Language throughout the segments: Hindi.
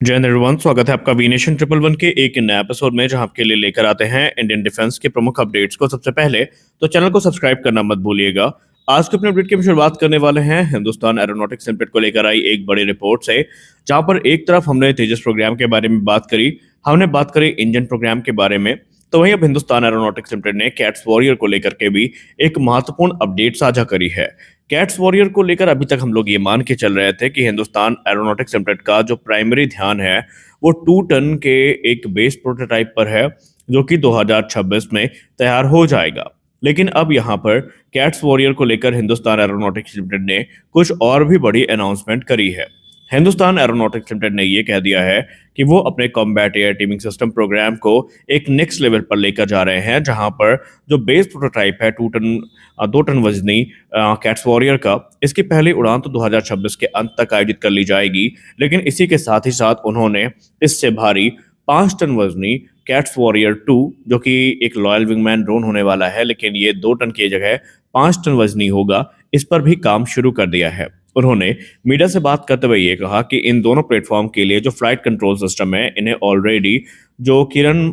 जय हिंद एवरीवन, स्वागत है आपका वी नेशन ट्रिपल वन के एक नए एपिसोड में, जहां आपके लिए लेकर आते हैं इंडियन डिफेंस के प्रमुख अपडेट्स को। सबसे पहले तो चैनल को सब्सक्राइब करना मत भूलिएगा। आज के अपने अपडेट की हम शुरुआत करने वाले हैं हिंदुस्तान एरोनॉटिक्स लिमिटेड को लेकर आई एक बड़ी रिपोर्ट से, जहां पर एक तरफ हमने तेजस प्रोग्राम के बारे में बात करी, हमने बात करी इंजन प्रोग्राम के बारे में, तो वहीं अब हिंदुस्तान एरोनॉटिक्स लिमिटेड ने कैट्स वॉरियर को लेकर के भी एक महत्वपूर्ण अपडेट साझा करी है। कैट्स वॉरियर को लेकर अभी तक हम लोग ये मान के चल रहे थे कि हिंदुस्तान एरोनॉटिक्स लिमिटेड का जो प्राइमरी ध्यान है वो 2 टन के एक बेस प्रोटोटाइप पर है, जो कि 2026 में तैयार हो जाएगा। लेकिन अब यहाँ पर कैट्स वॉरियर को लेकर हिंदुस्तान एरोनॉटिक्स लिमिटेड ने कुछ और भी बड़ी अनाउंसमेंट करी है। हिंदुस्तान एरोनॉटिक्स लिमिटेड ने ये कह दिया है कि वो अपने combat air teeming system program को एक नेक्स्ट लेवल पर लेकर जा रहे हैं, जहां पर जो बेस प्रोटोटाइप है 2 टन वजनी कैट्स वॉरियर का, इसकी पहली उड़ान तो 2026 के अंत तक आयोजित कर ली जाएगी। लेकिन इसी के साथ ही साथ उन्होंने इससे भारी 5 टन वजनी कैट्स वॉरियर 2, जो कि एक लॉयल विंगमैन ड्रोन होने वाला है, लेकिन ये 2 टन की जगह 5 टन वजनी होगा, इस पर भी काम शुरू कर दिया है। उन्होंने मीडिया से बात करते हुए ये कहा कि इन दोनों प्लेटफॉर्म के लिए जो फ्लाइट कंट्रोल सिस्टम है, इन्हें ऑलरेडी जो किरण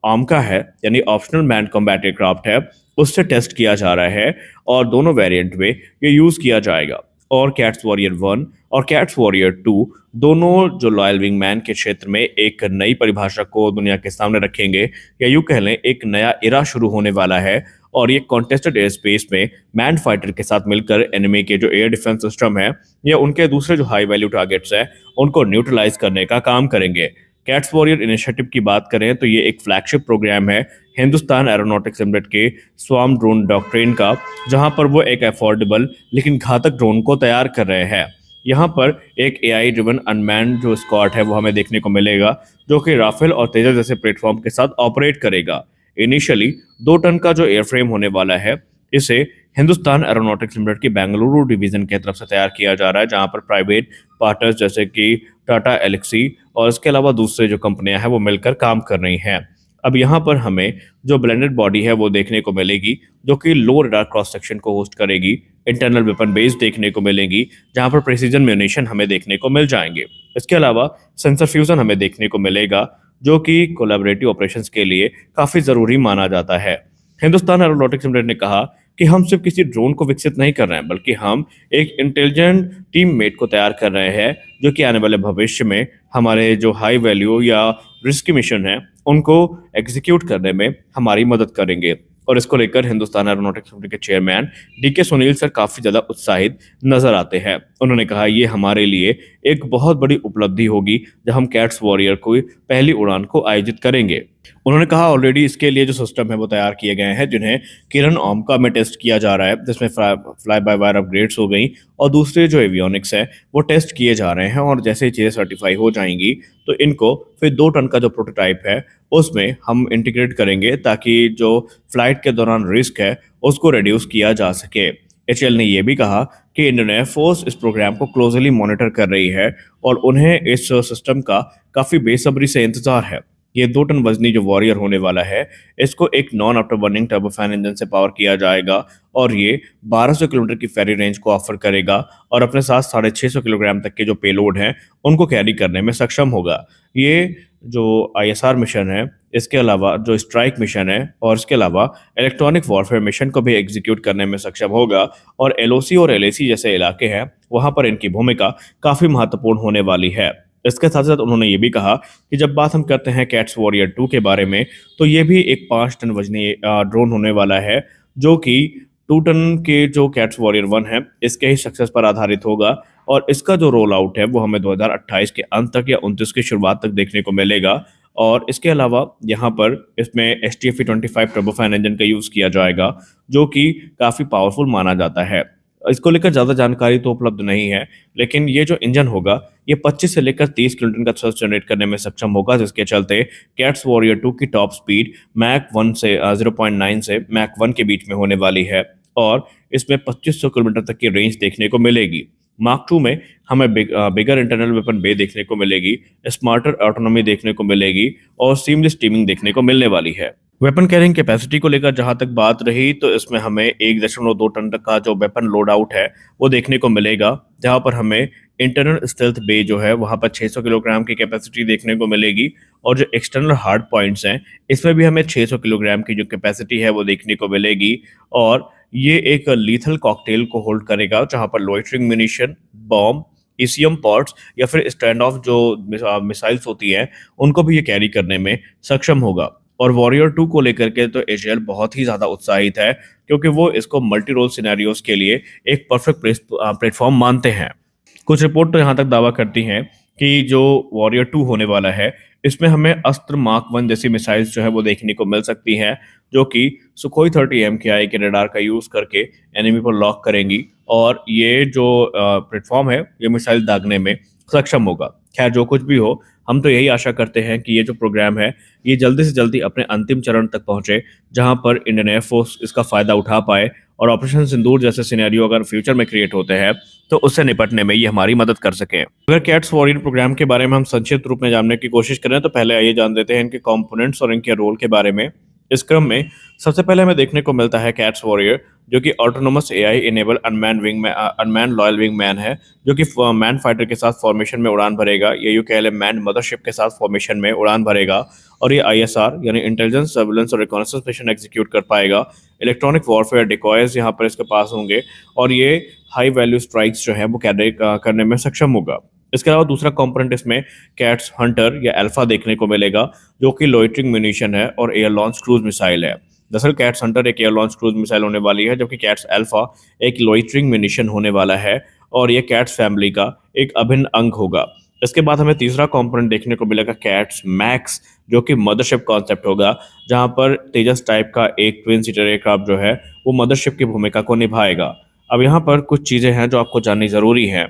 आमका है, यानी ऑप्शनल मैन कॉम्बैट एयरक्राफ्ट है, उससे टेस्ट किया जा रहा है और दोनों वेरिएंट में ये यूज किया जाएगा। और कैट्स वॉरियर 1 और कैट्स वॉरियर 2 दोनों जो लॉयल विंगमैन के क्षेत्र में एक नई परिभाषा को दुनिया के सामने रखेंगे, या यूं कह लें एक नया इरा शुरू होने वाला है। और ये कॉन्टेस्टेड एयर स्पेस में मैन फाइटर के साथ मिलकर एनिमी के जो एयर डिफेंस सिस्टम है या उनके दूसरे जो हाई वैल्यू टारगेट्स हैं, उनको न्यूट्रलाइज करने का काम करेंगे। कैट्स वॉरियर इनिशिएटिव की बात करें तो ये एक फ्लैगशिप प्रोग्राम है हिंदुस्तान एरोनॉटिक्स लिमिटेड के स्वार्म ड्रोन डॉक्ट्रिन का, जहां पर वो एक अफोर्डेबल लेकिन घातक ड्रोन को तैयार कर रहे हैं। यहाँ पर एक एआई ड्रिवन अनमैन्ड जो स्क्वाड है वो हमें देखने को मिलेगा, जो कि राफेल और तेजस जैसे प्लेटफॉर्म के साथ ऑपरेट करेगा। इनिशियली 2 टन का जो एयरफ्रेम होने वाला है, इसे हिंदुस्तान एरोनॉटिक्स लिमिटेड की बेंगलुरु डिवीजन की तरफ से तैयार किया जा रहा है, जहां पर प्राइवेट पार्टनर्स जैसे कि टाटा एलेक्सी और इसके अलावा दूसरे जो कंपनियां हैं वो मिलकर काम कर रही हैं। अब यहाँ पर हमें जो ब्लेंडेड बॉडी है वो देखने को मिलेगी, जो कि लो रडार क्रॉस सेक्शन को होस्ट करेगी। इंटरनल वेपन बेस देखने को मिलेगी, जहां पर प्रिसीजन म्यूनिशन हमें देखने को मिल जाएंगे। इसके अलावा सेंसर फ्यूजन हमें देखने को मिलेगा, जो कि कोलैबोरेटिव ऑपरेशंस के लिए काफ़ी ज़रूरी माना जाता है। हिंदुस्तान एरोनॉटिक्स लिमिटेड ने कहा कि हम सिर्फ किसी ड्रोन को विकसित नहीं कर रहे हैं, बल्कि हम एक इंटेलिजेंट टीम मेट को तैयार कर रहे हैं, जो कि आने वाले भविष्य में हमारे जो हाई वैल्यू या रिस्की मिशन है उनको एग्जीक्यूट करने में हमारी मदद करेंगे। और इसको लेकर हिंदुस्तान एरोनॉटिक्स लिमिटेड के चेयरमैन डीके सुनील सर काफ़ी ज़्यादा उत्साहित नजर आते हैं। उन्होंने कहा ये हमारे लिए एक बहुत बड़ी उपलब्धि होगी जब हम कैट्स वॉरियर को पहली उड़ान को आयोजित करेंगे। उन्होंने कहा ऑलरेडी इसके लिए जो सिस्टम है वो तैयार किए गए हैं, जिन्हें किरण ओमका में टेस्ट किया जा रहा है, जिसमें फ्लाई बाय वायर अपग्रेड्स हो गई और दूसरे जो एवियोनिक्स है वो टेस्ट किए जा रहे हैं। और जैसे ही चीज़ें सर्टिफाई हो जाएंगी तो इनको फिर 2 टन का जो प्रोटोटाइप है उसमें हम इंटीग्रेट करेंगे, ताकि जो फ्लाइट के दौरान रिस्क है उसको रिड्यूस किया जा सके। एचएएल ने यह भी कहा कि इंडियन एयरफोर्स इस प्रोग्राम को क्लोजली मॉनिटर कर रही है और उन्हें इस सिस्टम का काफ़ी बेसब्री से इंतजार है। ये 2 टन वजनी जो वॉरियर होने वाला है, इसको एक non after burning turbofan engine से पावर किया जाएगा और ये 1200 किलोमीटर की फेरी रेंज को ऑफर करेगा और अपने साथ 650 किलोग्राम तक के जो पेलोड हैं उनको कैरी करने में सक्षम होगा। ये जो आईएसआर मिशन है, इसके अलावा जो स्ट्राइक मिशन है और इसके अलावा इलेक्ट्रॉनिक वॉरफेयर मिशन को भी एग्जीक्यूट करने में सक्षम होगा। और एलओसी और एलएसी जैसे इलाके हैं वहाँ पर इनकी भूमिका काफ़ी महत्वपूर्ण होने वाली है। इसके साथ साथ उन्होंने ये भी कहा कि जब बात हम करते हैं कैट्स वॉरियर 2 के बारे में, तो ये भी एक 5 टन वजनी ड्रोन होने वाला है, जो कि 2 टन के जो कैट्स वॉरियर 1 है इसके ही सक्सेस पर आधारित होगा। और इसका जो रोल आउट है वो हमें 2028 के अंत तक या 29 की शुरुआत तक देखने को मिलेगा। और इसके अलावा यहाँ पर इसमें STFE-25 टर्बोफैन इंजन का यूज़ किया जाएगा, जो कि काफ़ी पावरफुल माना जाता है। इसको लेकर ज़्यादा जानकारी तो उपलब्ध नहीं है, लेकिन ये जो इंजन होगा ये 25 से लेकर 30 किलोमीटर का थ्रस्ट जनरेट करने में सक्षम होगा, जिसके चलते कैट्स वॉरियर 2 की टॉप स्पीड मैक 1 से 0.9 से मैक 1 के बीच में होने वाली है और इसमें 2500 किलोमीटर तक की रेंज देखने को मिलेगी। मार्क 2 में हमें बिगर इंटरनल वेपन बे देखने को मिलेगी, स्मार्टर ऑटोनॉमी देखने को मिलेगी और सीमलेस टीमिंग देखने को मिलने वाली है। वेपन कैरिंग कैपेसिटी को लेकर जहां तक बात रही तो इसमें हमें 1.2 टन तक का जो वेपन लोड आउट है वो देखने को मिलेगा, जहां पर हमें इंटरनल स्टेल्थ बे जो है वहां पर 600 किलोग्राम की कैपेसिटी देखने को मिलेगी। और जो एक्सटर्नल हार्ड पॉइंट्स हैं इसमें भी हमें 600 किलोग्राम की जो कैपेसिटी है वो देखने को मिलेगी। और ये एक लीथल कॉकटेल को होल्ड करेगा, जहां पर loitering munition, bomb, ECM pods या फिर स्टैंड ऑफ जो मिसाइल्स होती हैं उनको भी ये कैरी करने में सक्षम होगा। और वॉरियर 2 को लेकर के तो एचएएल बहुत ही ज़्यादा उत्साहित है, क्योंकि वो इसको मल्टी रोल सिनेरियोज के लिए एक परफेक्ट प्लेटफॉर्म मानते हैं। कुछ रिपोर्ट तो यहाँ तक दावा करती हैं कि जो वॉरियर 2 होने वाला है इसमें हमें अस्त्र मार्क 1 जैसी मिसाइल्स जो है वो देखने को मिल सकती हैं, जो कि सुखोई 30 MKI के रडार का यूज़ करके एनिमी पर लॉक करेंगी। और ये जो प्लेटफॉर्म है ये मिसाइल दागने में सक्षम होगा। खैर जो कुछ भी हो, हम तो यही आशा करते हैं कि ये जो प्रोग्राम है ये जल्दी से जल्दी अपने अंतिम चरण तक पहुंचे, जहां पर इंडियन एयरफोर्स इसका फायदा उठा पाए और ऑपरेशन सिंदूर जैसे सिनेरियो अगर फ्यूचर में क्रिएट होते हैं तो उससे निपटने में ये हमारी मदद कर सके। अगर कैट्स वॉरियर प्रोग्राम के बारे में हम संक्षिप्त रूप में जानने की कोशिश करें तो पहले आइए जान देते हैं इनके कंपोनेंट्स और इनके रोल के बारे में। इस क्रम में सबसे पहले हमें देखने को मिलता है कैट्स वॉरियर, जो कि autonomous AI enable unmanned loyal wing man है, जो कि मैन फाइटर के साथ फॉर्मेशन में उड़ान भरेगा, या यूं कह लें मैन मदरशिप के साथ फॉर्मेशन में उड़ान भरेगा। और ये आईएसआर यानी इंटेलिजेंस सर्विलेंस और रिकॉनेसेंस मिशन एग्जीक्यूट कर पाएगा। इलेक्ट्रॉनिक वॉरफेयर डिकॉयज यहाँ पर इसके पास होंगे और ये हाई वैल्यू स्ट्राइक्स जो है वो कैरी करने में सक्षम होगा। इसके अलावा दूसरा कंपोनेंट इसमें कैट्स हंटर या अल्फा देखने को मिलेगा, जो कि लोइटरिंग म्यूनिशन है और एयर लॉन्च क्रूज मिसाइल है। दरअसल कैट्स हंटर एक एयर लॉन्च क्रूज मिसाइल होने वाली है, जबकि कैट्स अल्फा एक लोइटरिंग म्यूनिशन होने वाला है और ये कैट्स फैमिली का एक अभिन्न अंग होगा। इसके बाद हमें तीसरा कंपोनेंट देखने को मिलेगा कैट्स मैक्स, जो कि मदरशिप कॉन्सेप्ट होगा, जहां पर तेजस टाइप का एक ट्विन सीटर एयरक्राफ्ट जो है वो मदरशिप की भूमिका को निभाएगा। अब यहाँ पर कुछ चीज़ें हैं जो आपको जाननी ज़रूरी हैं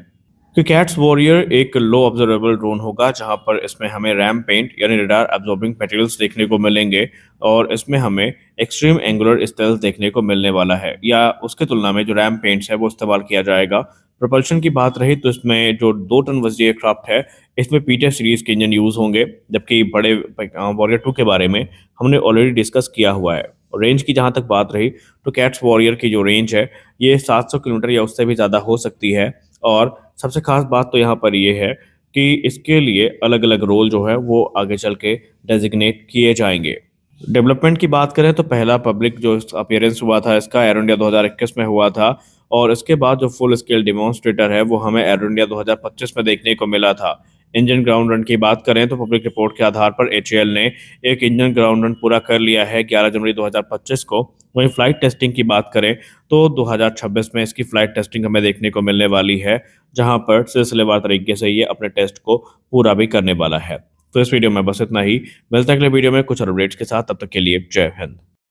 कि कैट्स वॉरियर एक लो ऑब्जर्वेबल ड्रोन होगा, जहां पर इसमें हमें रैम पेंट यानी रडार एब्जॉर्बिंग मटेरियल्स देखने को मिलेंगे और इसमें हमें एक्सट्रीम एंगुलर स्टेल्थ देखने को मिलने वाला है, या उसके तुलना में जो रैम पेंट्स है वो इस्तेमाल किया जाएगा। प्रोपल्शन की बात रही तो इसमें जो 2 टन वजनी एयरक्राफ्ट है इसमें पीटे सीरीज के इंजन यूज़ होंगे, जबकि बड़े वॉरियर 2 के बारे में हमने ऑलरेडी डिस्कस किया हुआ है। और रेंज की जहाँ तक बात रही तो कैट्स वॉरियर की जो रेंज है ये 700 किलोमीटर या उससे भी ज़्यादा हो सकती है। और सबसे खास बात तो यहाँ पर ये है कि इसके लिए अलग अलग रोल जो है वो आगे चल के डेजिग्नेट किए जाएंगे। डेवलपमेंट की बात करें तो पहला पब्लिक जो अपीयरेंस हुआ था इसका एरो इंडिया 2021 में हुआ था, और इसके बाद जो फुल स्केल डिमॉन्स्ट्रेटर है वो हमें एरो इंडिया 2025 में देखने को मिला था। इंजन ग्राउंड रन की बात करें तो पब्लिक रिपोर्ट के आधार पर एचएएल ने एक इंजन ग्राउंड रन पूरा कर लिया है 11 जनवरी 2025 को। वहीं फ्लाइट टेस्टिंग की बात करें तो 2026 में इसकी फ्लाइट टेस्टिंग हमें देखने को मिलने वाली है, जहां पर सिलसिलेवार तरीके से ये अपने टेस्ट को पूरा भी करने वाला है। तो इस वीडियो में बस इतना ही। मिलते हैं अगले वीडियो में कुछ और अपडेट्स के साथ, तब तक के लिए जय हिंद।